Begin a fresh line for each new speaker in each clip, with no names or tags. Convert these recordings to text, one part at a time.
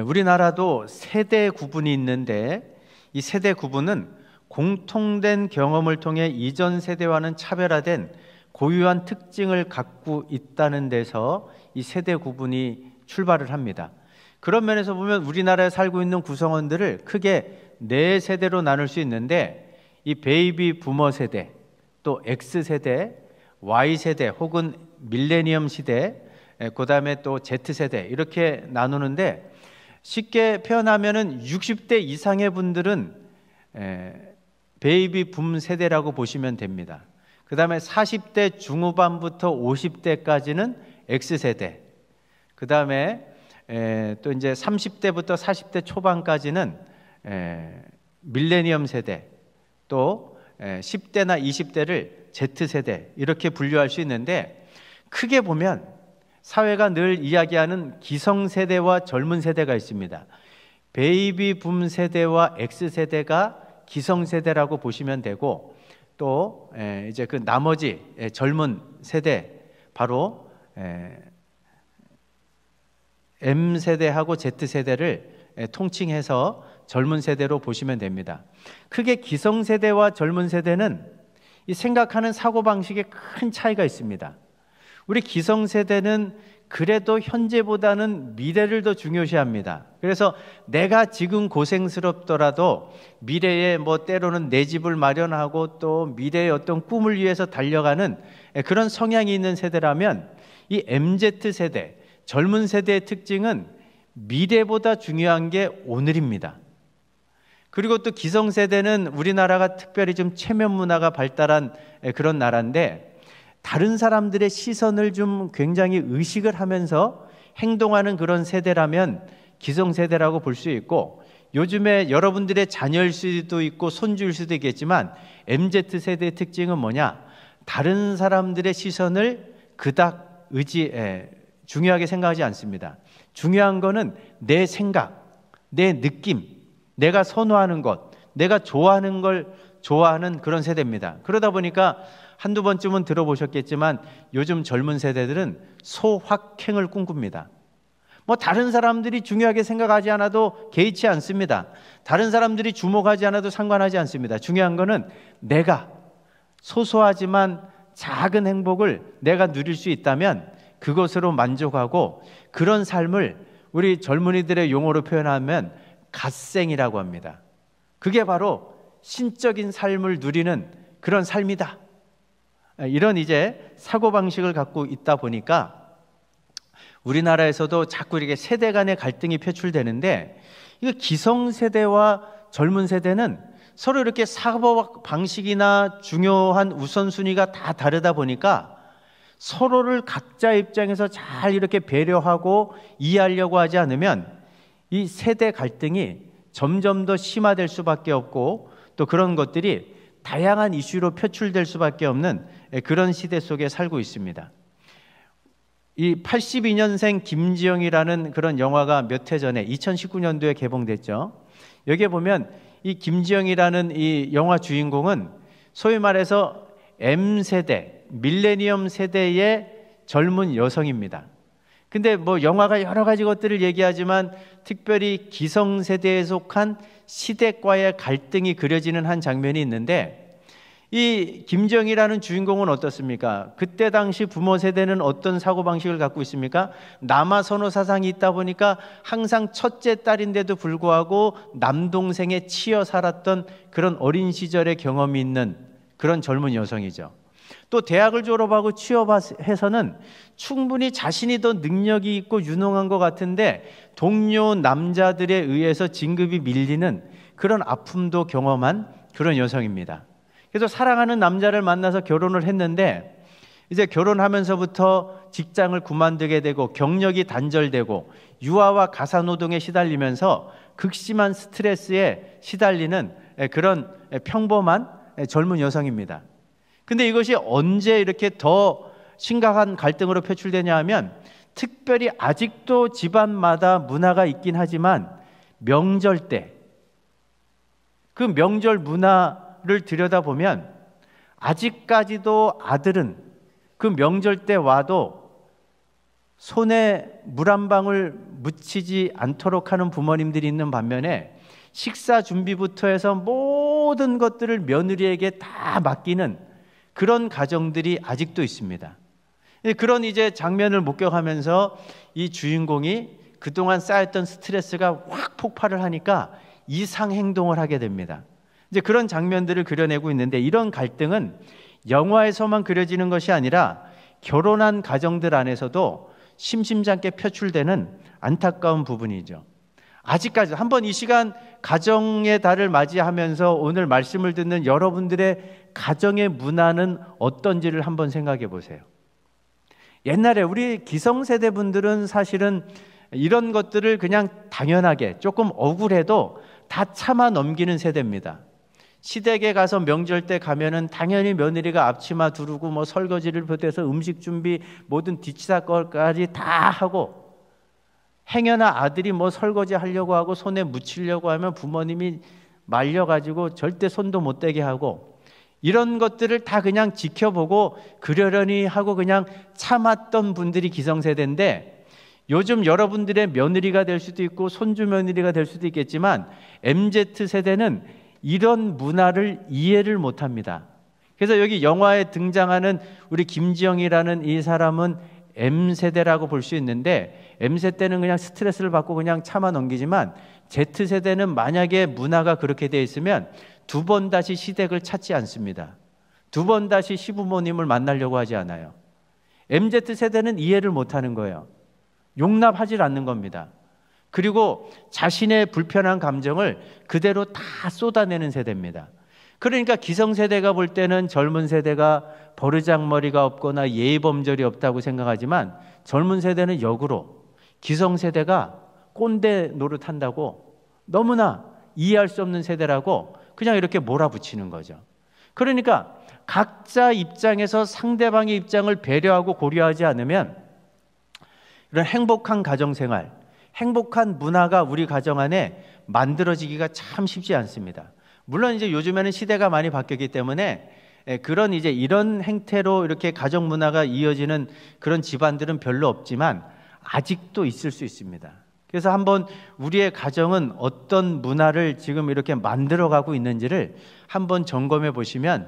우리나라도 세대 구분이 있는데 이 세대 구분은 공통된 경험을 통해 이전 세대와는 차별화된 고유한 특징을 갖고 있다는 데서 이 세대 구분이 출발을 합니다. 그런 면에서 보면 우리나라에 살고 있는 구성원들을 크게 네 세대로 나눌 수 있는데, 이 베이비 부머 세대, 또 X세대, Y세대 혹은 밀레니엄 시대, 그 다음에 또 Z세대 이렇게 나누는데, 쉽게 표현하면은 60대 이상의 분들은 베이비 붐 세대라고 보시면 됩니다. 그 다음에 40대 중후반부터 50대까지는 X세대, 그 다음에 또 이제 30대부터 40대 초반까지는 밀레니엄 세대, 또 10대나 20대를 Z세대 이렇게 분류할 수 있는데, 크게 보면 사회가 늘 이야기하는 기성세대와 젊은 세대가 있습니다. 베이비 붐 세대와 X세대가 기성세대라고 보시면 되고, 또 이제 그 나머지 젊은 세대, 바로 M세대하고 Z세대를 통칭해서 젊은 세대로 보시면 됩니다. 크게 기성세대와 젊은 세대는 이 생각하는 사고방식에 큰 차이가 있습니다. 우리 기성세대는 그래도 현재보다는 미래를 더 중요시합니다. 그래서 내가 지금 고생스럽더라도 미래에 때로는 내 집을 마련하고 또 미래의 어떤 꿈을 위해서 달려가는 그런 성향이 있는 세대라면, 이 MZ세대, 젊은 세대의 특징은 미래보다 중요한 게 오늘입니다. 그리고 또 기성세대는 우리나라가 특별히 좀 체면 문화가 발달한 그런 나라인데, 다른 사람들의 시선을 좀 굉장히 의식을 하면서 행동하는 그런 세대라면 기성세대라고 볼 수 있고, 요즘에 여러분들의 자녀일 수도 있고 손주일 수도 있겠지만 MZ세대의 특징은 뭐냐? 다른 사람들의 시선을 그닥 중요하게 생각하지 않습니다. 중요한 거는 내 생각, 내 느낌, 내가 선호하는 것, 내가 좋아하는 걸 좋아하는 그런 세대입니다. 그러다 보니까 한두 번쯤은 들어보셨겠지만 요즘 젊은 세대들은 소확행을 꿈꿉니다. 다른 사람들이 중요하게 생각하지 않아도 개의치 않습니다. 다른 사람들이 주목하지 않아도 상관하지 않습니다. 중요한 거는 내가 소소하지만 작은 행복을 내가 누릴 수 있다면 그것으로 만족하고, 그런 삶을 우리 젊은이들의 용어로 표현하면 갓생이라고 합니다. 그게 바로 신적인 삶을 누리는 그런 삶이다. 이런 이제 사고방식을 갖고 있다 보니까 우리나라에서도 자꾸 이렇게 세대 간의 갈등이 표출되는데, 이거 기성세대와 젊은 세대는 서로 이렇게 사고방식이나 중요한 우선순위가 다 다르다 보니까 서로를 각자 입장에서 잘 이렇게 배려하고 이해하려고 하지 않으면 이 세대 갈등이 점점 더 심화될 수밖에 없고, 또 그런 것들이 다양한 이슈로 표출될 수밖에 없는 그런 시대 속에 살고 있습니다. 이 82년생 김지영이라는 그런 영화가 몇 해 전에 2019년도에 개봉됐죠. 여기에 보면 이 김지영이라는 이 영화 주인공은 소위 말해서 M세대, 밀레니엄 세대의 젊은 여성입니다. 근데 영화가 여러 가지 것들을 얘기하지만 특별히 기성세대에 속한 시댁과의 갈등이 그려지는 한 장면이 있는데, 이 김정희라는 주인공은 어떻습니까? 그때 당시 부모 세대는 어떤 사고방식을 갖고 있습니까? 남아선호 사상이 있다 보니까 항상 첫째 딸인데도 불구하고 남동생에 치여 살았던 그런 어린 시절의 경험이 있는 그런 젊은 여성이죠. 또 대학을 졸업하고 취업해서는 충분히 자신이 더 능력이 있고 유능한 것 같은데 동료 남자들에 의해서 진급이 밀리는 그런 아픔도 경험한 그런 여성입니다. 그래서 사랑하는 남자를 만나서 결혼을 했는데, 이제 결혼하면서부터 직장을 그만두게 되고 경력이 단절되고 유아와 가사노동에 시달리면서 극심한 스트레스에 시달리는 그런 평범한 젊은 여성입니다. 근데 이것이 언제 이렇게 더 심각한 갈등으로 표출되냐 하면, 특별히 아직도 집안마다 문화가 있긴 하지만 명절 때 그 명절 문화를 들여다보면 아직까지도 아들은 그 명절 때 와도 손에 물 한 방울 묻히지 않도록 하는 부모님들이 있는 반면에 식사 준비부터 해서 모든 것들을 며느리에게 다 맡기는 그런 가정들이 아직도 있습니다. 그런 이제 장면을 목격하면서 이 주인공이 그동안 쌓였던 스트레스가 확 폭발을 하니까 이상 행동을 하게 됩니다. 이제 그런 장면들을 그려내고 있는데, 이런 갈등은 영화에서만 그려지는 것이 아니라 결혼한 가정들 안에서도 심심찮게 표출되는 안타까운 부분이죠. 아직까지 한번 이 시간 가정의 달을 맞이하면서 오늘 말씀을 듣는 여러분들의 가정의 문화는 어떤지를 한번 생각해 보세요. 옛날에 우리 기성세대 분들은 사실은 이런 것들을 그냥 당연하게 조금 억울해도 다 참아 넘기는 세대입니다. 시댁에 가서 명절 때 가면은 당연히 며느리가 앞치마 두르고 뭐 설거지를 비롯해서 음식 준비 모든 뒷치사까지 다 하고, 행여나 아들이 뭐 설거지 하려고 하고 손에 묻히려고 하면 부모님이 말려가지고 절대 손도 못 대게 하고, 이런 것들을 다 그냥 지켜보고 그러려니 하고 그냥 참았던 분들이 기성세대인데, 요즘 여러분들의 며느리가 될 수도 있고 손주 며느리가 될 수도 있겠지만 MZ세대는 이런 문화를 이해를 못합니다. 그래서 여기 영화에 등장하는 우리 김지영이라는 이 사람은 M세대라고 볼 수 있는데, M세대는 그냥 스트레스를 받고 그냥 참아 넘기지만 Z세대는 만약에 문화가 그렇게 되어 있으면 두 번 다시 시댁을 찾지 않습니다. 두 번 다시 시부모님을 만나려고 하지 않아요. MZ세대는 이해를 못하는 거예요. 용납하지 않는 겁니다. 그리고 자신의 불편한 감정을 그대로 다 쏟아내는 세대입니다. 그러니까 기성세대가 볼 때는 젊은 세대가 버르장머리가 없거나 예의범절이 없다고 생각하지만, 젊은 세대는 역으로 기성세대가 꼰대 노릇한다고 너무나 이해할 수 없는 세대라고 그냥 이렇게 몰아붙이는 거죠. 그러니까 각자 입장에서 상대방의 입장을 배려하고 고려하지 않으면 이런 행복한 가정생활, 행복한 문화가 우리 가정 안에 만들어지기가 참 쉽지 않습니다. 물론 이제 요즘에는 시대가 많이 바뀌었기 때문에 그런 이제 이런 행태로 이렇게 가정 문화가 이어지는 그런 집안들은 별로 없지만 아직도 있을 수 있습니다. 그래서 한번 우리의 가정은 어떤 문화를 지금 이렇게 만들어가고 있는지를 한번 점검해 보시면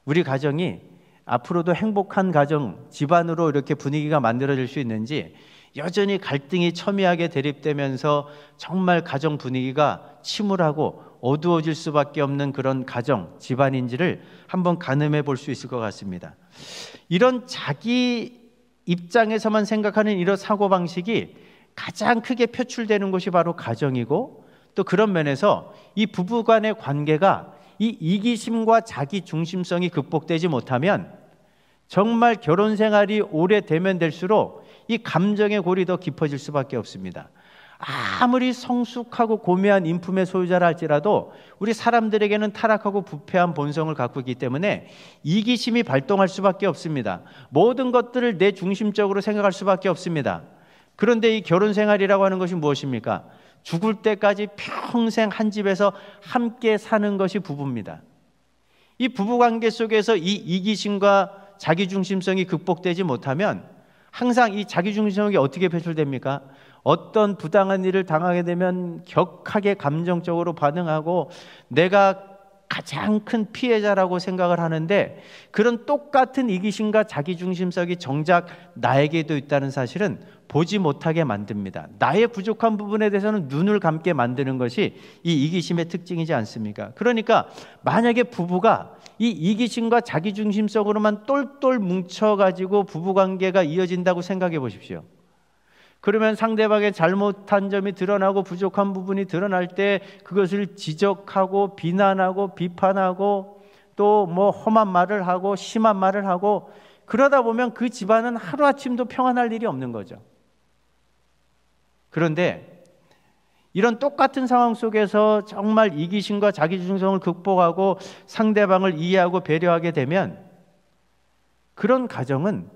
우리 가정이 앞으로도 행복한 가정, 집안으로 이렇게 분위기가 만들어질 수 있는지, 여전히 갈등이 첨예하게 대립되면서 정말 가정 분위기가 침울하고 어두워질 수밖에 없는 그런 가정, 집안인지를 한번 가늠해 볼 수 있을 것 같습니다. 이런 자기 입장에서만 생각하는 이런 사고방식이 가장 크게 표출되는 곳이 바로 가정이고, 또 그런 면에서 이 부부 간의 관계가 이 이기심과 자기 중심성이 극복되지 못하면 정말 결혼 생활이 오래되면 될수록 이 감정의 골이 더 깊어질 수밖에 없습니다. 아무리 성숙하고 고매한 인품의 소유자라 할지라도 우리 사람들에게는 타락하고 부패한 본성을 갖고 있기 때문에 이기심이 발동할 수밖에 없습니다. 모든 것들을 내 중심적으로 생각할 수밖에 없습니다. 그런데 이 결혼 생활이라고 하는 것이 무엇입니까? 죽을 때까지 평생 한 집에서 함께 사는 것이 부부입니다. 이 부부관계 속에서 이 이기심과 자기중심성이 극복되지 못하면 항상 이 자기중심성이 어떻게 표출됩니까? 어떤 부당한 일을 당하게 되면 격하게 감정적으로 반응하고 내가 가장 큰 피해자라고 생각을 하는데, 그런 똑같은 이기심과 자기중심성이 정작 나에게도 있다는 사실은 보지 못하게 만듭니다. 나의 부족한 부분에 대해서는 눈을 감게 만드는 것이 이 이기심의 특징이지 않습니까? 그러니까 만약에 부부가 이 이기심과 자기중심성으로만 똘똘 뭉쳐가지고 부부관계가 이어진다고 생각해 보십시오. 그러면 상대방의 잘못한 점이 드러나고 부족한 부분이 드러날 때 그것을 지적하고 비난하고 비판하고 또 뭐 험한 말을 하고 심한 말을 하고, 그러다 보면 그 집안은 하루아침도 평안할 일이 없는 거죠. 그런데 이런 똑같은 상황 속에서 정말 이기심과 자기중심성을 극복하고 상대방을 이해하고 배려하게 되면 그런 가정은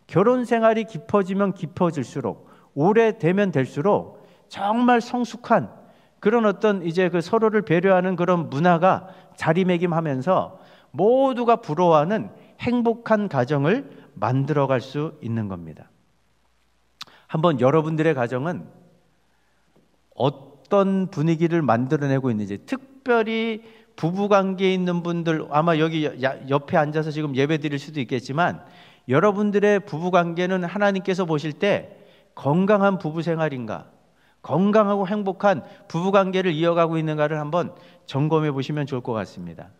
결혼 생활이 깊어지면 깊어질수록, 오래되면 될수록 정말 성숙한 그런 어떤 이제 그 서로를 배려하는 그런 문화가 자리매김하면서 모두가 부러워하는 행복한 가정을 만들어갈 수 있는 겁니다. 한번 여러분들의 가정은 어떤 분위기를 만들어내고 있는지, 특별히 부부관계에 있는 분들, 아마 여기 옆에 앉아서 지금 예배 드릴 수도 있겠지만 여러분들의 부부관계는 하나님께서 보실 때 건강한 부부생활인가, 건강하고 행복한 부부관계를 이어가고 있는가를 한번 점검해 보시면 좋을 것 같습니다.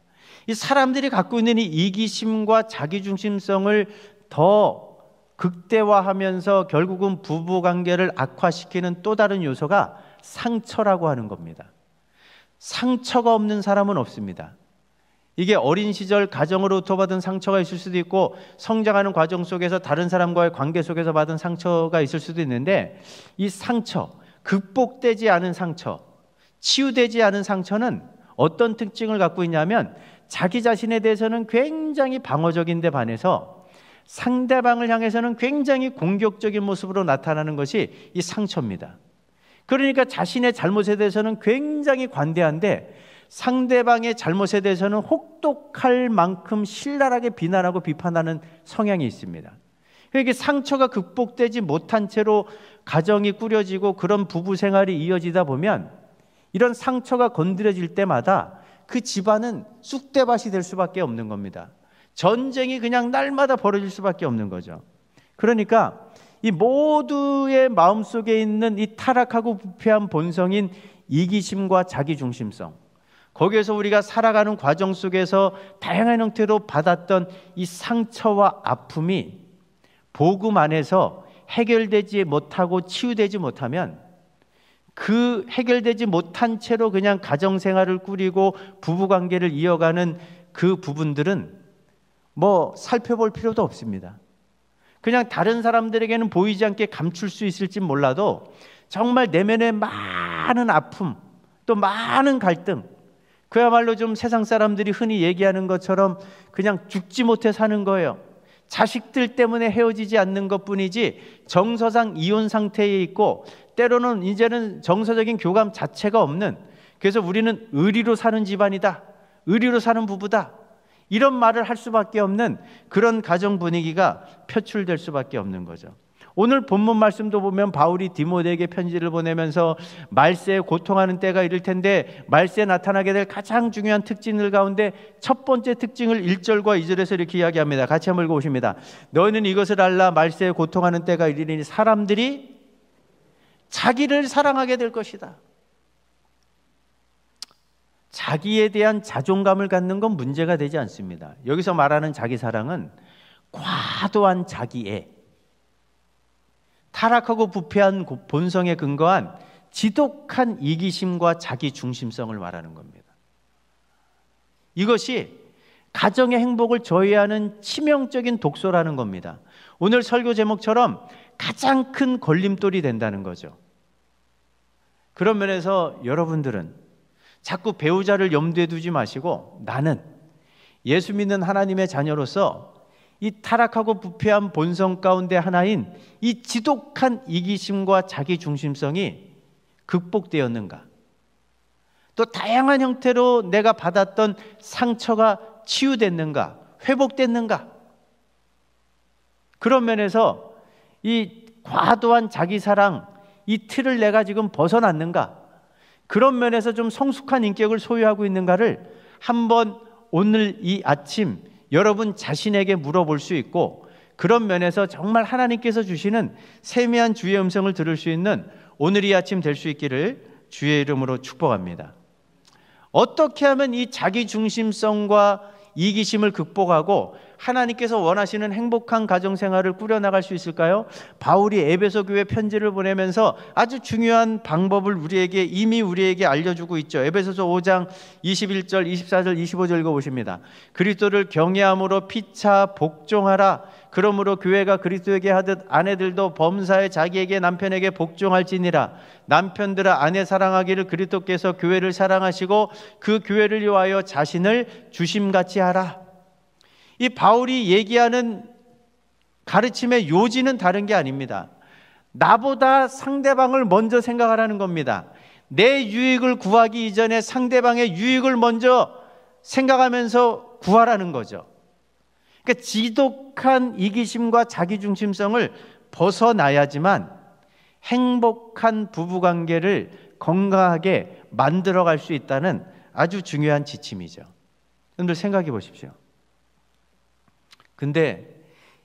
이 사람들이 갖고 있는 이 이기심과 자기중심성을 더 극대화하면서 결국은 부부관계를 악화시키는 또 다른 요소가 상처라고 하는 겁니다. 상처가 없는 사람은 없습니다. 이게 어린 시절 가정으로부터 받은 상처가 있을 수도 있고, 성장하는 과정 속에서 다른 사람과의 관계 속에서 받은 상처가 있을 수도 있는데, 이 상처, 극복되지 않은 상처, 치유되지 않은 상처는 어떤 특징을 갖고 있냐면, 자기 자신에 대해서는 굉장히 방어적인데 반해서 상대방을 향해서는 굉장히 공격적인 모습으로 나타나는 것이 이 상처입니다. 그러니까 자신의 잘못에 대해서는 굉장히 관대한데 상대방의 잘못에 대해서는 혹독할 만큼 신랄하게 비난하고 비판하는 성향이 있습니다. 그러니까 상처가 극복되지 못한 채로 가정이 꾸려지고 그런 부부 생활이 이어지다 보면 이런 상처가 건드려질 때마다 그 집안은 쑥대밭이 될 수밖에 없는 겁니다. 전쟁이 그냥 날마다 벌어질 수밖에 없는 거죠. 그러니까 이 모두의 마음속에 있는 이 타락하고 부패한 본성인 이기심과 자기중심성, 거기에서 우리가 살아가는 과정 속에서 다양한 형태로 받았던 이 상처와 아픔이 복음 안에서 해결되지 못하고 치유되지 못하면 그 해결되지 못한 채로 그냥 가정생활을 꾸리고 부부관계를 이어가는 그 부분들은 뭐 살펴볼 필요도 없습니다. 그냥 다른 사람들에게는 보이지 않게 감출 수 있을지 몰라도 정말 내면에 많은 아픔, 또 많은 갈등, 그야말로 좀 세상 사람들이 흔히 얘기하는 것처럼 그냥 죽지 못해 사는 거예요. 자식들 때문에 헤어지지 않는 것뿐이지 정서상 이혼 상태에 있고, 때로는 이제는 정서적인 교감 자체가 없는, 그래서 우리는 의리로 사는 집안이다, 의리로 사는 부부다, 이런 말을 할 수밖에 없는 그런 가정 분위기가 표출될 수밖에 없는 거죠. 오늘 본문 말씀도 보면 바울이 디모데에게 편지를 보내면서 말세에 고통하는 때가 이를 텐데 말세에 나타나게 될 가장 중요한 특징들 가운데 첫 번째 특징을 1절과 2절에서 이렇게 이야기합니다. 같이 한번 읽어보십니다. 너희는 이것을 알라, 말세에 고통하는 때가 이르리니 사람들이 자기를 사랑하게 될 것이다. 자기에 대한 자존감을 갖는 건 문제가 되지 않습니다. 여기서 말하는 자기 사랑은 과도한 자기애, 타락하고 부패한 본성에 근거한 지독한 이기심과 자기 중심성을 말하는 겁니다. 이것이 가정의 행복을 저해하는 치명적인 독소라는 겁니다. 오늘 설교 제목처럼 가장 큰 걸림돌이 된다는 거죠. 그런 면에서 여러분들은 자꾸 배우자를 염두에 두지 마시고, 나는 예수 믿는 하나님의 자녀로서 이 타락하고 부패한 본성 가운데 하나인 이 지독한 이기심과 자기중심성이 극복되었는가, 또 다양한 형태로 내가 받았던 상처가 치유됐는가, 회복됐는가, 그런 면에서 이 과도한 자기사랑, 이 틀을 내가 지금 벗어났는가, 그런 면에서 좀 성숙한 인격을 소유하고 있는가를 한번 오늘 이 아침 여러분 자신에게 물어볼 수 있고, 그런 면에서 정말 하나님께서 주시는 세미한 주의 음성을 들을 수 있는 오늘 이 아침 될 수 있기를 주의 이름으로 축복합니다. 어떻게 하면 이 자기중심성과 이기심을 극복하고 하나님께서 원하시는 행복한 가정생활을 꾸려나갈 수 있을까요? 바울이 에베소 교회 편지를 보내면서 아주 중요한 방법을 이미 우리에게 알려주고 있죠. 에베소서 5장 21절, 24절, 25절 읽어보십니다. 그리스도를 경외함으로 피차 복종하라. 그러므로 교회가 그리스도에게 하듯 아내들도 범사에 자기에게 남편에게 복종할지니라. 남편들아 아내 사랑하기를 그리스도께서 교회를 사랑하시고 그 교회를 위하여 자신을 주심같이 하라. 이 바울이 얘기하는 가르침의 요지는 다른 게 아닙니다. 나보다 상대방을 먼저 생각하라는 겁니다. 내 유익을 구하기 이전에 상대방의 유익을 먼저 생각하면서 구하라는 거죠. 그러니까 지독한 이기심과 자기중심성을 벗어나야지만 행복한 부부관계를 건강하게 만들어갈 수 있다는 아주 중요한 지침이죠. 여러분들 생각해 보십시오. 근데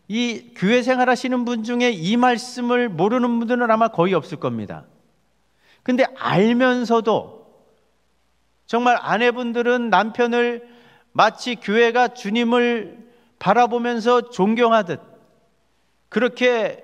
이 교회 생활하시는 분 중에 이 말씀을 모르는 분들은 아마 거의 없을 겁니다. 근데 알면서도 정말 아내분들은 남편을 마치 교회가 주님을 바라보면서 존경하듯 그렇게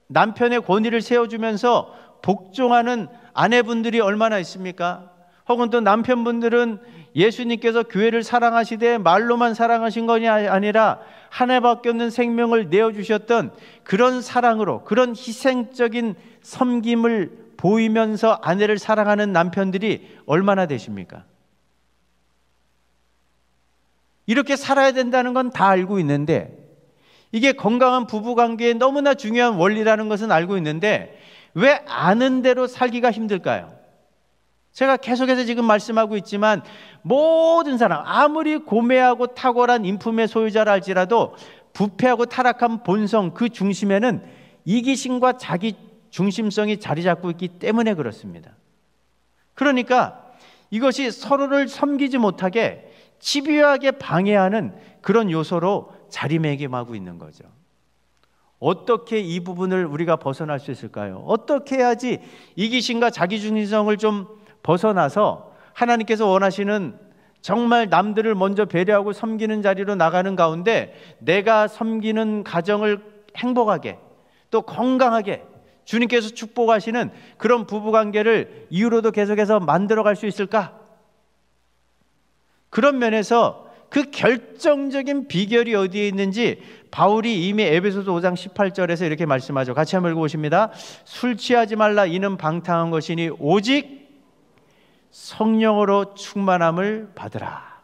남편의 권위를 세워주면서 복종하는 아내분들이 얼마나 있습니까? 혹은 또 남편분들은 예수님께서 교회를 사랑하시되 말로만 사랑하신 것이 아니라 하나밖에 없는 생명을 내어주셨던 그런 사랑으로, 그런 희생적인 섬김을 보이면서 아내를 사랑하는 남편들이 얼마나 되십니까? 이렇게 살아야 된다는 건 다 알고 있는데, 이게 건강한 부부관계에 너무나 중요한 원리라는 것은 알고 있는데 왜 아는 대로 살기가 힘들까요? 제가 계속해서 지금 말씀하고 있지만 모든 사람, 아무리 고매하고 탁월한 인품의 소유자라 할지라도 부패하고 타락한 본성 그 중심에는 이기심과 자기 중심성이 자리 잡고 있기 때문에 그렇습니다. 그러니까 이것이 서로를 섬기지 못하게 집요하게 방해하는 그런 요소로 자리매김하고 있는 거죠. 어떻게 이 부분을 우리가 벗어날 수 있을까요? 어떻게 해야지 이기심과 자기중심성을 좀 벗어나서 하나님께서 원하시는 정말 남들을 먼저 배려하고 섬기는 자리로 나가는 가운데 내가 섬기는 가정을 행복하게 또 건강하게 주님께서 축복하시는 그런 부부관계를 이후로도 계속해서 만들어갈 수 있을까? 그런 면에서 그 결정적인 비결이 어디에 있는지 바울이 이미 에베소서 5장 18절에서 이렇게 말씀하죠. 같이 한번 읽어보십니다. 술 취하지 말라 이는 방탕한 것이니 오직 성령으로 충만함을 받으라.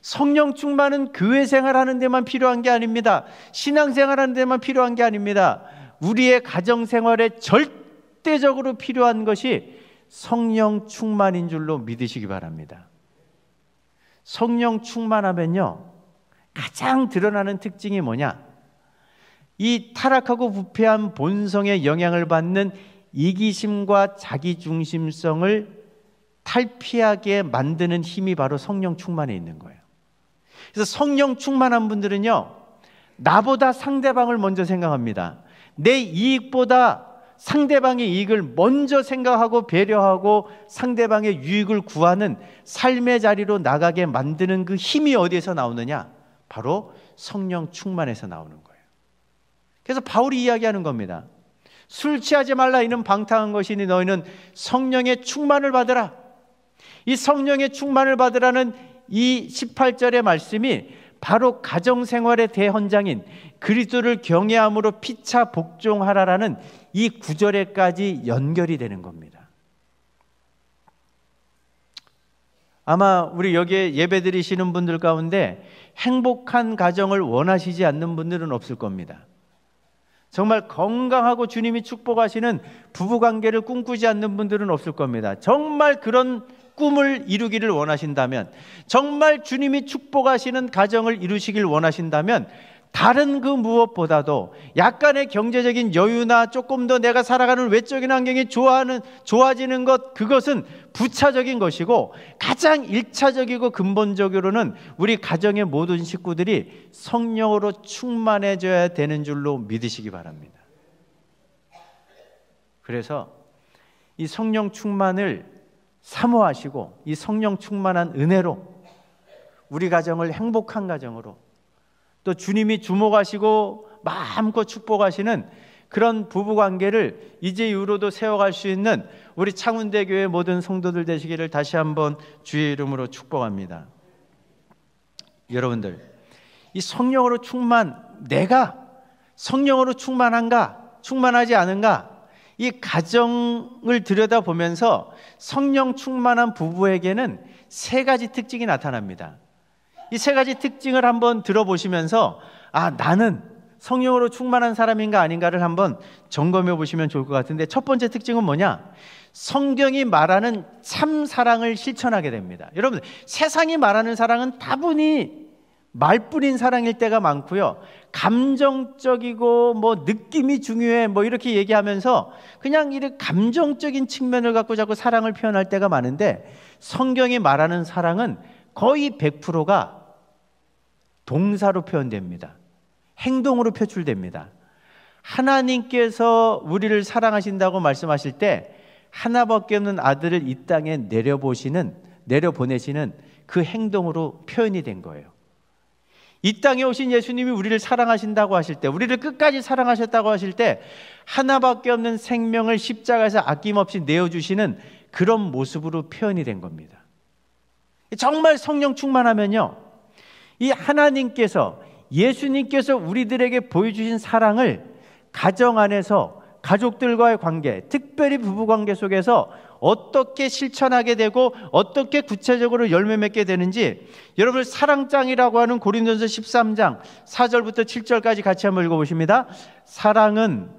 성령 충만은 교회 생활하는 데만 필요한 게 아닙니다. 신앙생활하는 데만 필요한 게 아닙니다. 우리의 가정생활에 절대적으로 필요한 것이 성령 충만인 줄로 믿으시기 바랍니다. 성령 충만하면요 가장 드러나는 특징이 뭐냐? 이 타락하고 부패한 본성의 영향을 받는 이기심과 자기중심성을 탈피하게 만드는 힘이 바로 성령 충만에 있는 거예요. 그래서 성령 충만한 분들은요 나보다 상대방을 먼저 생각합니다. 내 이익보다 상대방의 이익을 먼저 생각하고 배려하고 상대방의 유익을 구하는 삶의 자리로 나가게 만드는 그 힘이 어디에서 나오느냐? 바로 성령 충만에서 나오는 거예요. 그래서 바울이 이야기하는 겁니다. 술 취하지 말라 이는 방탕한 것이니 너희는 성령의 충만을 받으라. 이 성령의 충만을 받으라는 이 18절의 말씀이 바로 가정생활의 대헌장인 그리스도를 경외함으로 피차 복종하라라는 이 구절에까지 연결이 되는 겁니다. 아마 우리 여기에 예배드리시는 분들 가운데 행복한 가정을 원하시지 않는 분들은 없을 겁니다. 정말 건강하고 주님이 축복하시는 부부관계를 꿈꾸지 않는 분들은 없을 겁니다. 정말 그런 꿈을 이루기를 원하신다면, 정말 주님이 축복하시는 가정을 이루시길 원하신다면 다른 그 무엇보다도 약간의 경제적인 여유나 조금 더 내가 살아가는 외적인 환경이 좋아지는 것, 그것은 부차적인 것이고 가장 1차적이고 근본적으로는 우리 가정의 모든 식구들이 성령으로 충만해져야 되는 줄로 믿으시기 바랍니다. 그래서 이 성령 충만을 사모하시고 이 성령 충만한 은혜로 우리 가정을 행복한 가정으로 또 주님이 주목하시고 마음껏 축복하시는 그런 부부관계를 이제 이후로도 세워갈 수 있는 우리 창운대교회 모든 성도들 되시기를 다시 한번 주의 이름으로 축복합니다. 여러분들, 이 성령으로 내가 성령으로 충만한가 충만하지 않은가, 이 가정을 들여다보면서 성령 충만한 부부에게는 세 가지 특징이 나타납니다. 이 세 가지 특징을 한번 들어보시면서 나는 성령으로 충만한 사람인가 아닌가를 한번 점검해 보시면 좋을 것 같은데, 첫 번째 특징은 뭐냐? 성경이 말하는 참 사랑을 실천하게 됩니다. 여러분, 세상이 말하는 사랑은 다분히 말뿐인 사랑일 때가 많고요. 감정적이고 뭐 느낌이 중요해 뭐 이렇게 얘기하면서 그냥 이렇게 감정적인 측면을 갖고 자꾸 사랑을 표현할 때가 많은데, 성경이 말하는 사랑은 거의 100%가 동사로 표현됩니다. 행동으로 표출됩니다. 하나님께서 우리를 사랑하신다고 말씀하실 때 하나밖에 없는 아들을 이 땅에 내려보내시는 그 행동으로 표현이 된 거예요. 이 땅에 오신 예수님이 우리를 사랑하신다고 하실 때, 우리를 끝까지 사랑하셨다고 하실 때 하나밖에 없는 생명을 십자가에서 아낌없이 내어주시는 그런 모습으로 표현이 된 겁니다. 정말 성령 충만하면요, 이 하나님께서, 예수님께서 우리들에게 보여주신 사랑을 가정 안에서 가족들과의 관계, 특별히 부부관계 속에서 어떻게 실천하게 되고 어떻게 구체적으로 열매 맺게 되는지, 여러분 사랑장이라고 하는 고린도전서 13장 4절부터 7절까지 같이 한번 읽어보십니다. 사랑은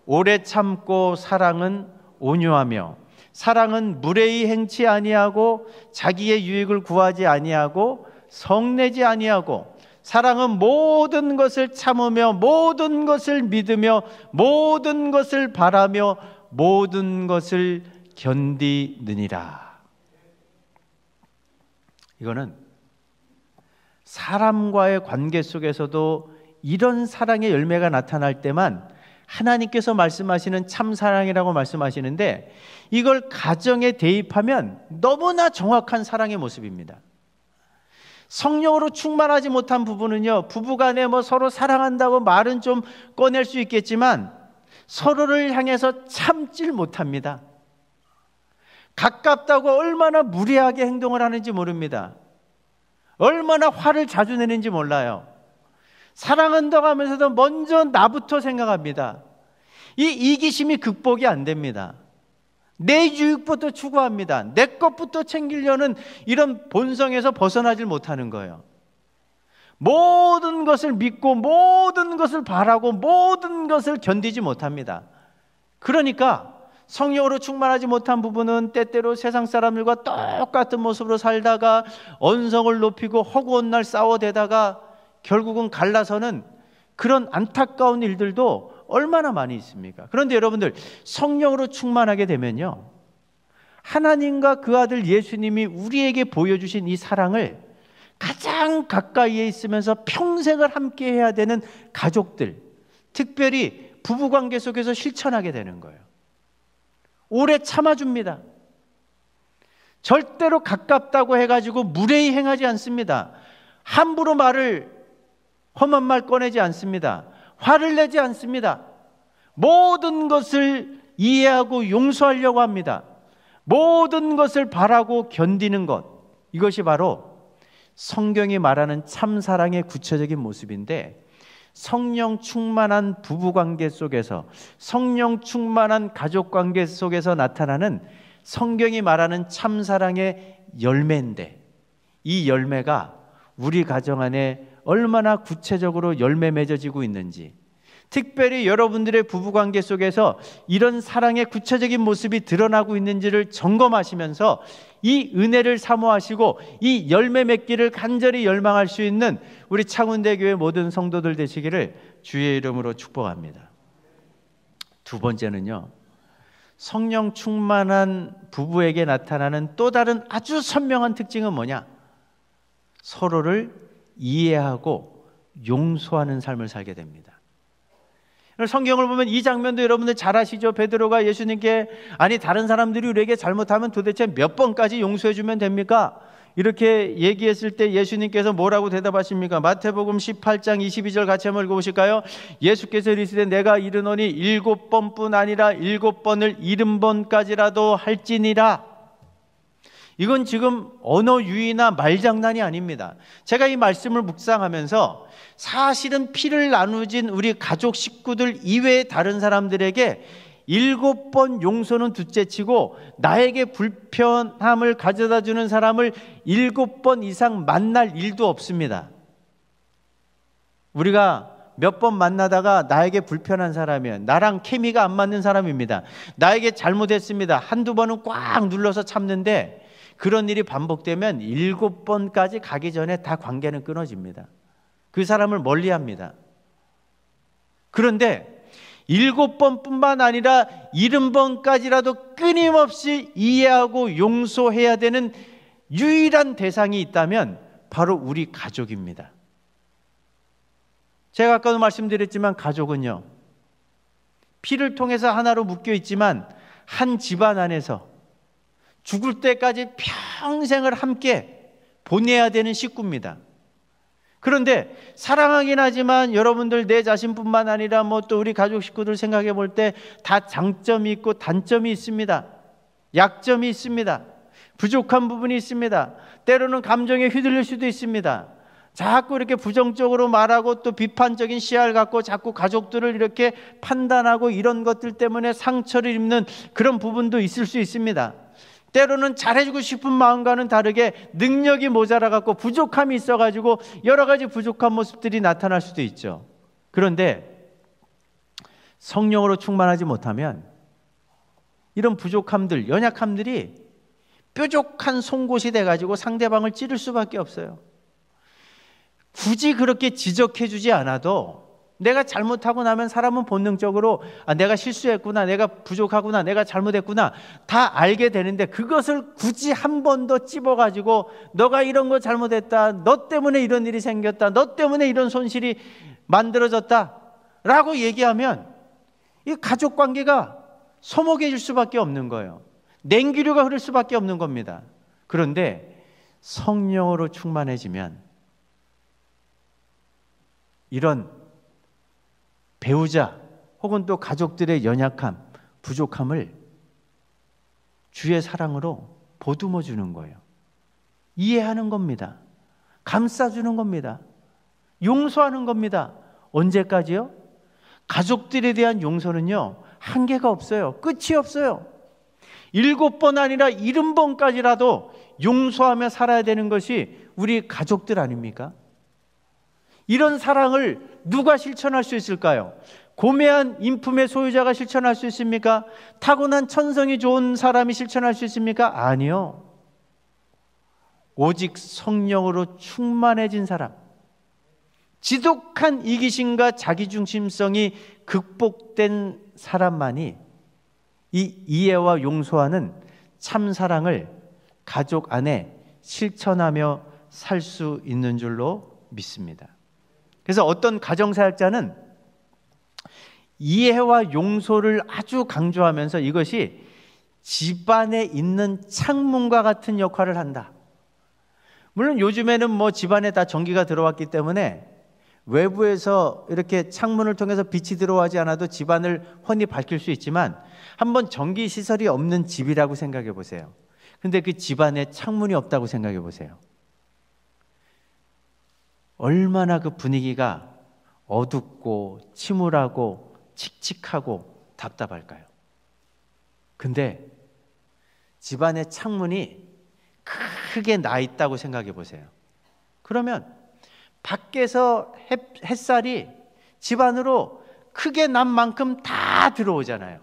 오래 참고, 사랑은 온유하며, 사랑은 무례히 행치 아니하고, 자기의 유익을 구하지 아니하고, 성내지 아니하고, 사랑은 모든 것을 참으며, 모든 것을 믿으며, 모든 것을 바라며, 모든 것을 견디느니라. 이거는 사람과의 관계 속에서도 이런 사랑의 열매가 나타날 때만 하나님께서 말씀하시는 참사랑이라고 말씀하시는데, 이걸 가정에 대입하면 너무나 정확한 사랑의 모습입니다. 성령으로 충만하지 못한 부부는요, 부부간에 뭐 서로 사랑한다고 말은 좀 꺼낼 수 있겠지만 서로를 향해서 참질 못합니다. 가깝다고 얼마나 무례하게 행동을 하는지 모릅니다. 얼마나 화를 자주 내는지 몰라요. 사랑한다고 하면서도 먼저 나부터 생각합니다. 이 이기심이 극복이 안 됩니다. 내 유익부터 추구합니다. 내 것부터 챙기려는 이런 본성에서 벗어나질 못하는 거예요. 모든 것을 믿고, 모든 것을 바라고, 모든 것을 견디지 못합니다. 그러니까 성령으로 충만하지 못한 부부는 때때로 세상 사람들과 똑같은 모습으로 살다가 언성을 높이고 허구한 날 싸워대다가 결국은 갈라서는 그런 안타까운 일들도 얼마나 많이 있습니까? 그런데 여러분들, 성령으로 충만하게 되면요, 하나님과 그 아들 예수님이 우리에게 보여주신 이 사랑을 가장 가까이에 있으면서 평생을 함께 해야 되는 가족들, 특별히 부부관계 속에서 실천하게 되는 거예요. 오래 참아줍니다. 절대로 가깝다고 해가지고 무례히 행하지 않습니다. 함부로 험한 말 꺼내지 않습니다. 화를 내지 않습니다. 모든 것을 이해하고 용서하려고 합니다. 모든 것을 바라고 견디는 것, 이것이 바로 성경이 말하는 참사랑의 구체적인 모습인데, 성령 충만한 부부관계 속에서, 성령 충만한 가족관계 속에서 나타나는 성경이 말하는 참사랑의 열매인데, 이 열매가 우리 가정 안에 얼마나 구체적으로 열매 맺어지고 있는지, 특별히 여러분들의 부부관계 속에서 이런 사랑의 구체적인 모습이 드러나고 있는지를 점검하시면서 이 은혜를 사모하시고 이 열매 맺기를 간절히 열망할 수 있는 우리 창운대교회 모든 성도들 되시기를 주의 이름으로 축복합니다. 두 번째는요, 성령 충만한 부부에게 나타나는 또 다른 아주 선명한 특징은 뭐냐? 서로를 이해하고 용서하는 삶을 살게 됩니다. 성경을 보면 이 장면도 여러분들 잘 아시죠? 베드로가 예수님께, 아니 다른 사람들이 우리에게 잘못하면 도대체 몇 번까지 용서해 주면 됩니까? 이렇게 얘기했을 때 예수님께서 뭐라고 대답하십니까? 마태복음 18장 22절 같이 한번 읽어보실까요? 예수께서 이르시되 내가 이르노니 7번뿐 아니라 7번을 70번까지라도 할지니라. 이건 지금 언어 유희나 말장난이 아닙니다. 제가 이 말씀을 묵상하면서 사실은 피를 나누진 우리 가족 식구들 이외의 다른 사람들에게 7번 용서는 둘째치고 나에게 불편함을 가져다 주는 사람을 7번 이상 만날 일도 없습니다. 우리가 몇 번 만나다가 나에게 불편한 사람이에요. 나랑 케미가 안 맞는 사람입니다. 나에게 잘못했습니다. 한두 번은 꽉 눌러서 참는데 그런 일이 반복되면 7번까지 가기 전에 다 관계는 끊어집니다. 그 사람을 멀리합니다. 그런데 7번뿐만 아니라 70번까지라도 끊임없이 이해하고 용서해야 되는 유일한 대상이 있다면 바로 우리 가족입니다. 제가 아까도 말씀드렸지만 가족은요, 피를 통해서 하나로 묶여 있지만 한 집안 안에서 죽을 때까지 평생을 함께 보내야 되는 식구입니다. 그런데 사랑하긴 하지만 여러분들 내 자신뿐만 아니라 또 우리 가족 식구들 생각해 볼 때 다 장점이 있고 단점이 있습니다. 약점이 있습니다. 부족한 부분이 있습니다. 때로는 감정에 휘둘릴 수도 있습니다. 자꾸 이렇게 부정적으로 말하고 또 비판적인 시야를 갖고 자꾸 가족들을 이렇게 판단하고 이런 것들 때문에 상처를 입는 그런 부분도 있을 수 있습니다. 때로는 잘해주고 싶은 마음과는 다르게 능력이 모자라 갖고 부족함이 있어 가지고 여러 가지 부족한 모습들이 나타날 수도 있죠. 그런데 성령으로 충만하지 못하면 이런 부족함들, 연약함들이 뾰족한 송곳이 돼 가지고 상대방을 찌를 수밖에 없어요. 굳이 그렇게 지적해 주지 않아도 내가 잘못하고 나면 사람은 본능적으로 내가 실수했구나, 내가 부족하구나, 내가 잘못했구나 다 알게 되는데, 그것을 굳이 한 번 더 찝어가지고 너가 이런 거 잘못했다, 너 때문에 이런 일이 생겼다, 너 때문에 이런 손실이 만들어졌다 라고 얘기하면 이 가족관계가 소목해질 수밖에 없는 거예요. 냉기류가 흐를 수밖에 없는 겁니다. 그런데 성령으로 충만해지면 이런 배우자 혹은 또 가족들의 연약함, 부족함을 주의 사랑으로 보듬어 주는 거예요. 이해하는 겁니다. 감싸주는 겁니다. 용서하는 겁니다. 언제까지요? 가족들에 대한 용서는요, 한계가 없어요. 끝이 없어요. 7번 아니라 70번까지라도 용서하며 살아야 되는 것이 우리 가족들 아닙니까? 이런 사랑을 누가 실천할 수 있을까요? 고매한 인품의 소유자가 실천할 수 있습니까? 타고난 천성이 좋은 사람이 실천할 수 있습니까? 아니요. 오직 성령으로 충만해진 사람, 지독한 이기심과 자기중심성이 극복된 사람만이 이 이해와 용서하는 참 사랑을 가족 안에 실천하며 살 수 있는 줄로 믿습니다. 그래서 어떤 가정사역자는 이해와 용서를 아주 강조하면서 이것이 집안에 있는 창문과 같은 역할을 한다. 물론 요즘에는 집안에 다 전기가 들어왔기 때문에 외부에서 이렇게 창문을 통해서 빛이 들어오지 않아도 집안을 훤히 밝힐 수 있지만, 한번 전기 시설이 없는 집이라고 생각해 보세요. 근데 그 집안에 창문이 없다고 생각해 보세요. 얼마나 그 분위기가 어둡고 침울하고 칙칙하고 답답할까요? 근데 집안에 창문이 크게 나 있다고 생각해 보세요. 그러면 밖에서 햇살이 집 안으로 크게 난 만큼 다 들어오잖아요.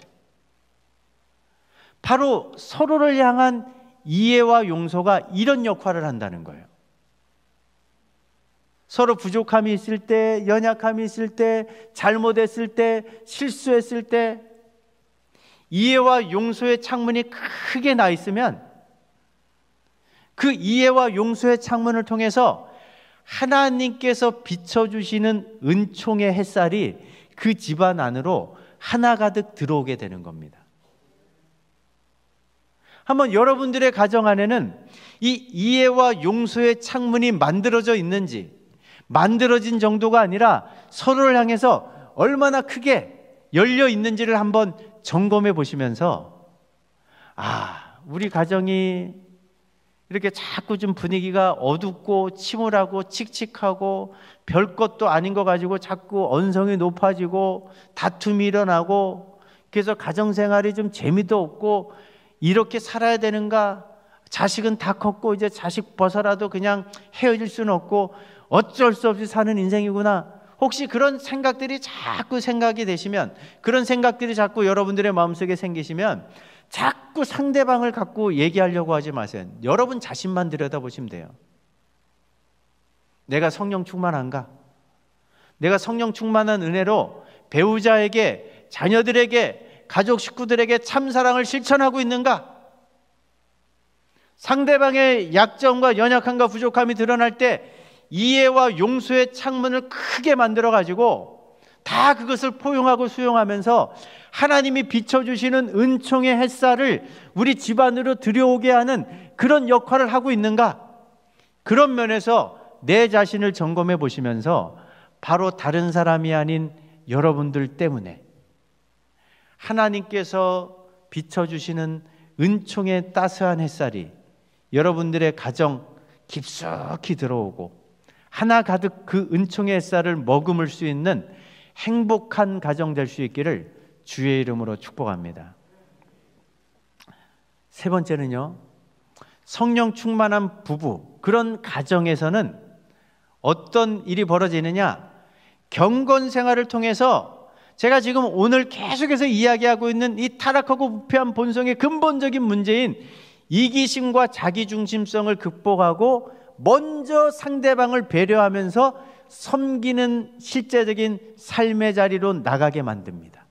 바로 서로를 향한 이해와 용서가 이런 역할을 한다는 거예요. 서로 부족함이 있을 때, 연약함이 있을 때, 잘못했을 때, 실수했을 때 이해와 용서의 창문이 크게 나 있으면 그 이해와 용서의 창문을 통해서 하나님께서 비춰주시는 은총의 햇살이 그 집안 안으로 하나가득 들어오게 되는 겁니다. 한번 여러분들의 가정 안에는 이 이해와 용서의 창문이 만들어져 있는지, 만들어진 정도가 아니라 서로를 향해서 얼마나 크게 열려 있는지를 한번 점검해 보시면서, 우리 가정이 이렇게 자꾸 좀 분위기가 어둡고 침울하고 칙칙하고 별 것도 아닌 거 가지고 자꾸 언성이 높아지고 다툼이 일어나고, 그래서 가정생활이 좀 재미도 없고 이렇게 살아야 되는가, 자식은 다 컸고 이제 자식 벗어라도 그냥 헤어질 수는 없고 어쩔 수 없이 사는 인생이구나. 혹시 그런 생각들이 자꾸 생각이 되시면, 그런 생각들이 자꾸 여러분들의 마음속에 생기시면 자꾸 상대방을 갖고 얘기하려고 하지 마세요. 여러분 자신만 들여다보시면 돼요. 내가 성령 충만한가? 내가 성령 충만한 은혜로 배우자에게, 자녀들에게, 가족 식구들에게 참 사랑을 실천하고 있는가? 상대방의 약점과 연약함과 부족함이 드러날 때 이해와 용서의 창문을 크게 만들어 가지고 다 그것을 포용하고 수용하면서 하나님이 비춰주시는 은총의 햇살을 우리 집안으로 들여오게 하는 그런 역할을 하고 있는가? 그런 면에서 내 자신을 점검해 보시면서 바로 다른 사람이 아닌 여러분들 때문에 하나님께서 비춰주시는 은총의 따스한 햇살이 여러분들의 가정 깊숙이 들어오고 하나 가득 그 은총의 햇살을 머금을 수 있는 행복한 가정 될 수 있기를 주의 이름으로 축복합니다. 세 번째는요, 성령 충만한 부부, 그런 가정에서는 어떤 일이 벌어지느냐? 경건 생활을 통해서 제가 지금 오늘 계속해서 이야기하고 있는 이 타락하고 부패한 본성의 근본적인 문제인 이기심과 자기중심성을 극복하고 먼저 상대방을 배려하면서 섬기는 실제적인 삶의 자리로 나가게 만듭니다.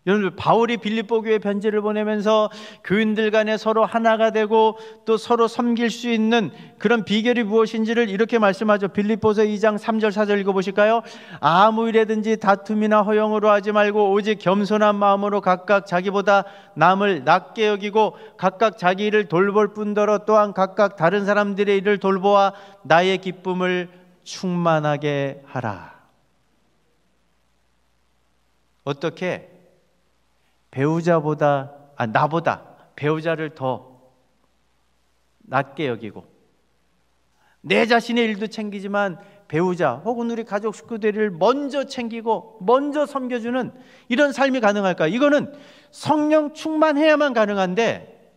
여러분, 바울이 빌립보 교회 편지를 보내면서 교인들 간에 서로 하나가 되고 또 서로 섬길 수 있는 그런 비결이 무엇인지를 이렇게 말씀하죠. 빌립보서 2장 3절 4절 읽어보실까요? 아무 일에든지 다툼이나 허영으로 하지 말고 오직 겸손한 마음으로 각각 자기보다 남을 낮게 여기고 각각 자기 일을 돌볼 뿐더러 또한 각각 다른 사람들의 일을 돌보아 나의 기쁨을 충만하게 하라. 어떻게? 나보다 배우자를 더 낮게 여기고 내 자신의 일도 챙기지만 배우자 혹은 우리 가족 식구들을 먼저 챙기고 먼저 섬겨주는 이런 삶이 가능할까? 이거는 성령 충만해야만 가능한데,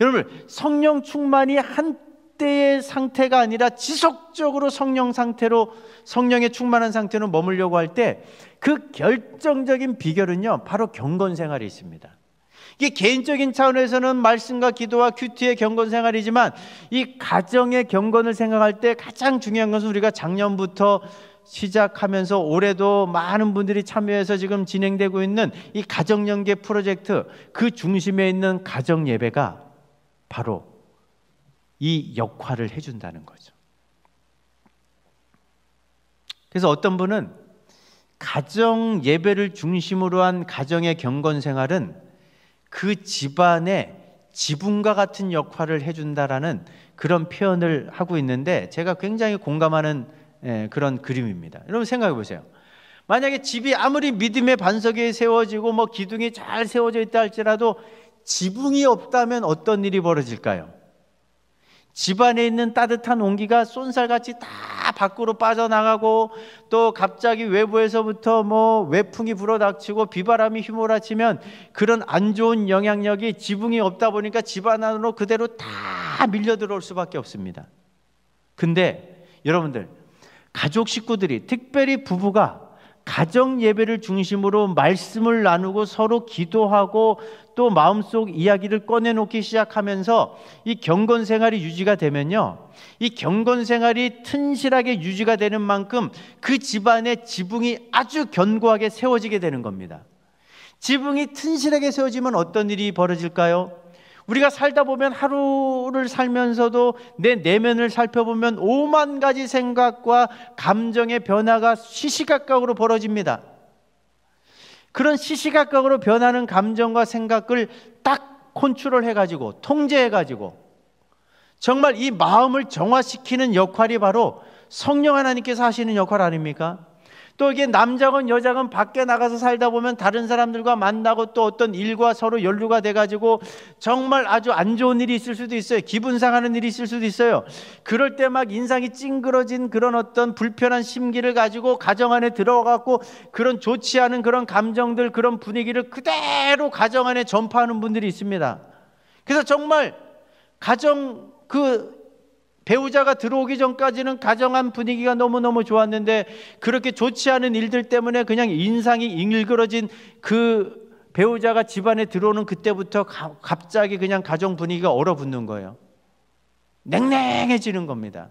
여러분, 성령 충만이 한때의 상태가 아니라 지속적으로 성령의 충만한 상태로 머물려고 할 때 그 결정적인 비결은요, 바로 경건 생활에 있습니다. 이게 개인적인 차원에서는 말씀과 기도와 큐티의 경건 생활이지만 이 가정의 경건을 생각할 때 가장 중요한 것은 우리가 작년부터 시작하면서 올해도 많은 분들이 참여해서 지금 진행되고 있는 이 가정연계 프로젝트, 그 중심에 있는 가정 예배가 바로 이 역할을 해준다는 거죠. 그래서 어떤 분은 가정 예배를 중심으로 한 가정의 경건 생활은 그 집안의 지붕과 같은 역할을 해준다라는 그런 표현을 하고 있는데, 제가 굉장히 공감하는 그런 그림입니다. 여러분 생각해 보세요. 만약에 집이 아무리 믿음의 반석에 세워지고 뭐 기둥이 잘 세워져 있다 할지라도 지붕이 없다면 어떤 일이 벌어질까요? 집안에 있는 따뜻한 온기가 쏜살같이 다 밖으로 빠져나가고 또 갑자기 외부에서부터 뭐 외풍이 불어닥치고 비바람이 휘몰아치면 그런 안 좋은 영향력이 지붕이 없다 보니까 집안 안으로 그대로 다 밀려 들어올 수밖에 없습니다. 근데 여러분들, 가족 식구들이, 특별히 부부가 가정 예배를 중심으로 말씀을 나누고 서로 기도하고 또 마음속 이야기를 꺼내놓기 시작하면서 이 경건 생활이 유지가 되면요, 이 경건 생활이 튼실하게 유지가 되는 만큼 그 집안의 지붕이 아주 견고하게 세워지게 되는 겁니다. 지붕이 튼실하게 세워지면 어떤 일이 벌어질까요? 우리가 살다 보면 하루를 살면서도 내 내면을 살펴보면 5만 가지 생각과 감정의 변화가 시시각각으로 벌어집니다. 그런 시시각각으로 변하는 감정과 생각을 딱 컨트롤해가지고 통제해가지고 정말 이 마음을 정화시키는 역할이 바로 성령 하나님께서 하시는 역할 아닙니까? 또 이게 남자건 여자건 밖에 나가서 살다 보면 다른 사람들과 만나고 또 어떤 일과 서로 연루가 돼가지고 정말 아주 안 좋은 일이 있을 수도 있어요. 기분 상하는 일이 있을 수도 있어요. 그럴 때 막 인상이 찡그러진 그런 어떤 불편한 심기를 가지고 가정 안에 들어가고 그런 좋지 않은 그런 감정들, 그런 분위기를 그대로 가정 안에 전파하는 분들이 있습니다. 그래서 정말 가정 배우자가 들어오기 전까지는 가정한 분위기가 너무너무 좋았는데 그렇게 좋지 않은 일들 때문에 그냥 인상이 일그러진 그 배우자가 집안에 들어오는 그때부터 갑자기 그냥 가정 분위기가 얼어붙는 거예요. 냉랭해지는 겁니다.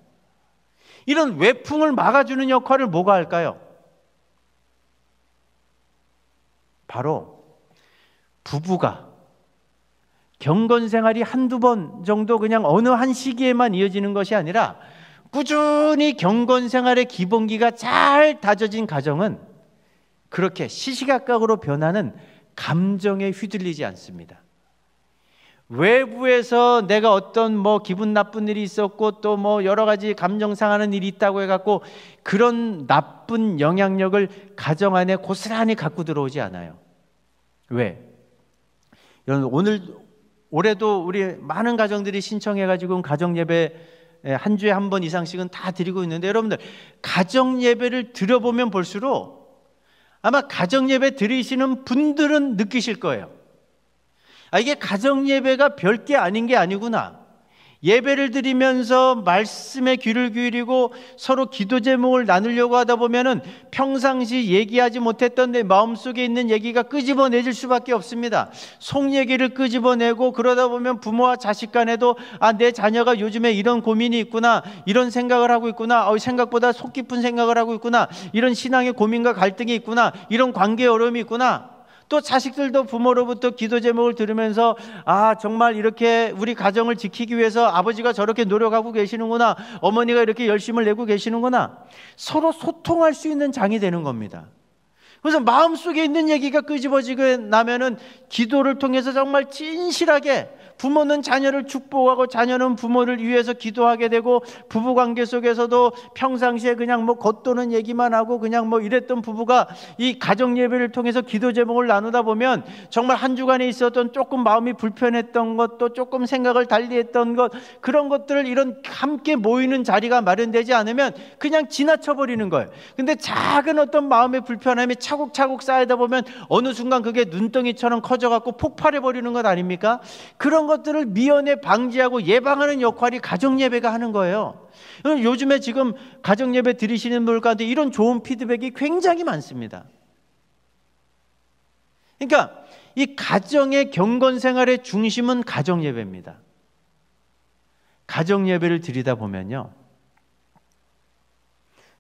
이런 외풍을 막아주는 역할을 뭐가 할까요? 바로 부부가 경건생활이 한두 번 정도 그냥 어느 한 시기에만 이어지는 것이 아니라 꾸준히 경건생활의 기본기가 잘 다져진 가정은 그렇게 시시각각으로 변하는 감정에 휘둘리지 않습니다. 외부에서 내가 어떤 기분 나쁜 일이 있었고 또 여러 가지 감정 상하는 일이 있다고 해갖고 그런 나쁜 영향력을 가정 안에 고스란히 갖고 들어오지 않아요. 왜? 여러분, 올해도 우리 많은 가정들이 신청해가지고 가정 예배 한 주에 한 번 이상씩은 다 드리고 있는데, 여러분들 가정 예배를 드려보면 볼수록 아마 가정 예배 드리시는 분들은 느끼실 거예요. 이게 가정 예배가 별게 아닌 게 아니구나. 예배를 드리면서 말씀에 귀를 기울이고 서로 기도 제목을 나누려고 하다 보면은 평상시 얘기하지 못했던 내 마음속에 있는 얘기가 끄집어내질 수밖에 없습니다. 속 얘기를 끄집어내고 그러다 보면 부모와 자식 간에도 내 자녀가 요즘에 이런 고민이 있구나, 이런 생각을 하고 있구나, 생각보다 속 깊은 생각을 하고 있구나, 이런 신앙의 고민과 갈등이 있구나, 이런 관계의 어려움이 있구나. 또 자식들도 부모로부터 기도 제목을 들으면서 정말 이렇게 우리 가정을 지키기 위해서 아버지가 저렇게 노력하고 계시는구나, 어머니가 이렇게 열심을 내고 계시는구나, 서로 소통할 수 있는 장이 되는 겁니다. 그래서 마음속에 있는 얘기가 끄집어지고 나면은 기도를 통해서 정말 진실하게 부모는 자녀를 축복하고 자녀는 부모를 위해서 기도하게 되고, 부부관계 속에서도 평상시에 그냥 겉도는 얘기만 하고 그냥 이랬던 부부가 이 가정 예배를 통해서 기도 제목을 나누다 보면 정말 한 주간에 있었던 조금 마음이 불편했던 것, 또 조금 생각을 달리했던 것, 그런 것들을 이런 함께 모이는 자리가 마련되지 않으면 그냥 지나쳐 버리는 거예요. 근데 작은 어떤 마음의 불편함이 차곡차곡 쌓이다 보면 어느 순간 그게 눈덩이처럼 커져갖고 폭발해 버리는 것 아닙니까? 그런 것들을 미연에 방지하고 예방하는 역할이 가정 예배가 하는 거예요. 요즘에 지금 가정 예배 드리시는 분들 가운데 이런 좋은 피드백이 굉장히 많습니다. 그러니까 이 가정의 경건 생활의 중심은 가정 예배입니다. 가정 예배를 드리다 보면요,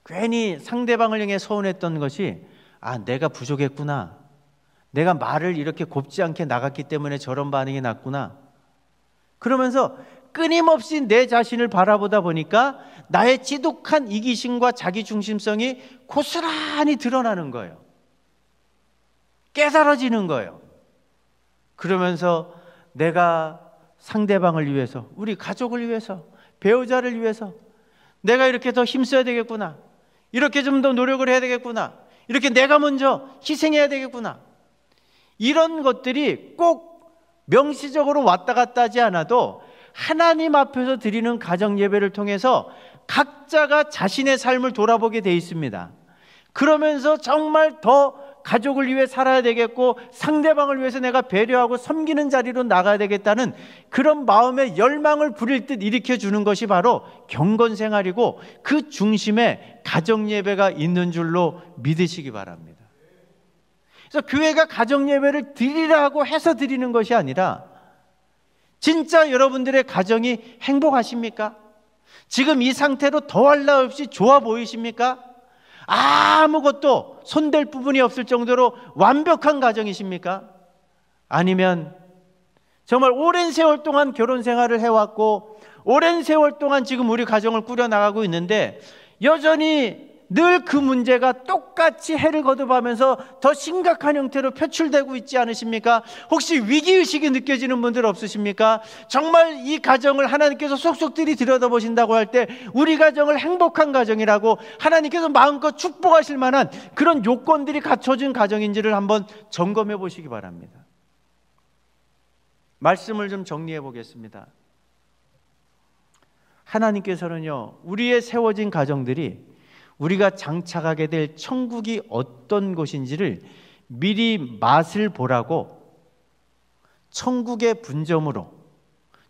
괜히 상대방을 향해 서운했던 것이 내가 부족했구나, 내가 말을 이렇게 곱지 않게 나갔기 때문에 저런 반응이 났구나, 그러면서 끊임없이 내 자신을 바라보다 보니까 나의 지독한 이기심과 자기중심성이 고스란히 드러나는 거예요. 깨달아지는 거예요. 그러면서 내가 상대방을 위해서, 우리 가족을 위해서, 배우자를 위해서 내가 이렇게 더 힘써야 되겠구나, 이렇게 좀 더 노력을 해야 되겠구나, 이렇게 내가 먼저 희생해야 되겠구나, 이런 것들이 꼭 명시적으로 왔다 갔다 하지 않아도 하나님 앞에서 드리는 가정 예배를 통해서 각자가 자신의 삶을 돌아보게 돼 있습니다. 그러면서 정말 더 가족을 위해 살아야 되겠고 상대방을 위해서 내가 배려하고 섬기는 자리로 나가야 되겠다는 그런 마음의 열망을 부릴 듯 일으켜주는 것이 바로 경건생활이고, 그 중심에 가정 예배가 있는 줄로 믿으시기 바랍니다. 그래서 교회가 가정 예배를 드리라고 해서 드리는 것이 아니라, 진짜 여러분들의 가정이 행복하십니까? 지금 이 상태로 더할 나 없이 좋아 보이십니까? 아무것도 손댈 부분이 없을 정도로 완벽한 가정이십니까? 아니면 정말 오랜 세월 동안 결혼 생활을 해왔고 오랜 세월 동안 지금 우리 가정을 꾸려나가고 있는데 여전히 늘 그 문제가 똑같이 해를 거듭하면서 더 심각한 형태로 표출되고 있지 않으십니까? 혹시 위기의식이 느껴지는 분들 없으십니까? 정말 이 가정을 하나님께서 속속들이 들여다보신다고 할 때 우리 가정을 행복한 가정이라고 하나님께서 마음껏 축복하실 만한 그런 요건들이 갖춰진 가정인지를 한번 점검해 보시기 바랍니다. 말씀을 좀 정리해 보겠습니다. 하나님께서는요, 우리의 세워진 가정들이 우리가 장착하게 될 천국이 어떤 곳인지를 미리 맛을 보라고 천국의 분점으로,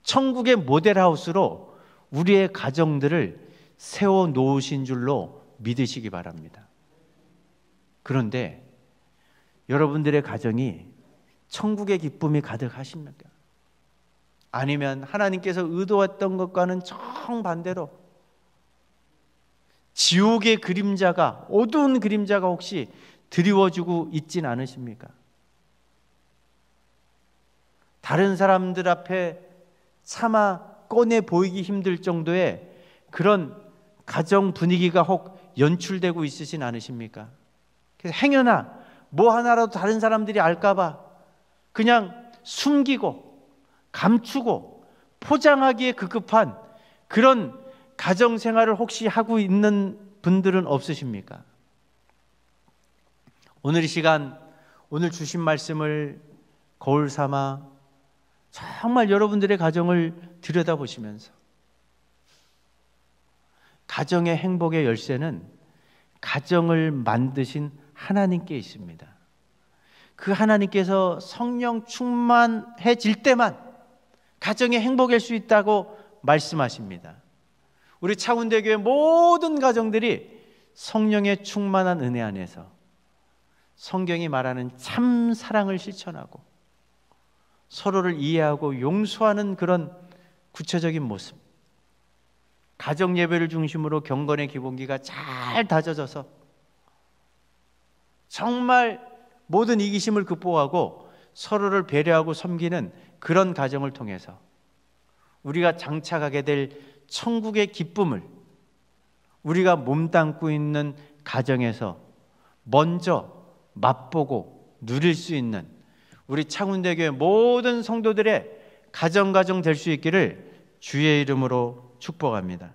천국의 모델하우스로 우리의 가정들을 세워 놓으신 줄로 믿으시기 바랍니다. 그런데 여러분들의 가정이 천국의 기쁨이 가득하십니까? 아니면 하나님께서 의도했던 것과는 정반대로 지옥의 그림자가, 어두운 그림자가 혹시 드리워지고 있진 않으십니까? 다른 사람들 앞에 차마 꺼내 보이기 힘들 정도의 그런 가정 분위기가 혹 연출되고 있으신 않으십니까? 그래서 행여나 뭐 하나라도 다른 사람들이 알까봐 그냥 숨기고 감추고 포장하기에 급급한 그런 가정 생활을 혹시 하고 있는 분들은 없으십니까? 오늘 이 시간, 오늘 주신 말씀을 거울 삼아 정말 여러분들의 가정을 들여다보시면서, 가정의 행복의 열쇠는 가정을 만드신 하나님께 있습니다. 그 하나님께서 성령 충만해질 때만 가정의 행복일 수 있다고 말씀하십니다. 우리 차운대교회 모든 가정들이 성령의 충만한 은혜 안에서 성경이 말하는 참 사랑을 실천하고 서로를 이해하고 용서하는 그런 구체적인 모습, 가정 예배를 중심으로 경건의 기본기가 잘 다져져서 정말 모든 이기심을 극복하고 서로를 배려하고 섬기는 그런 가정을 통해서 우리가 장착하게 될 천국의 기쁨을 우리가 몸담고 있는 가정에서 먼저 맛보고 누릴 수 있는 우리 창운대교회 모든 성도들의 가정 될 수 있기를 주의 이름으로 축복합니다.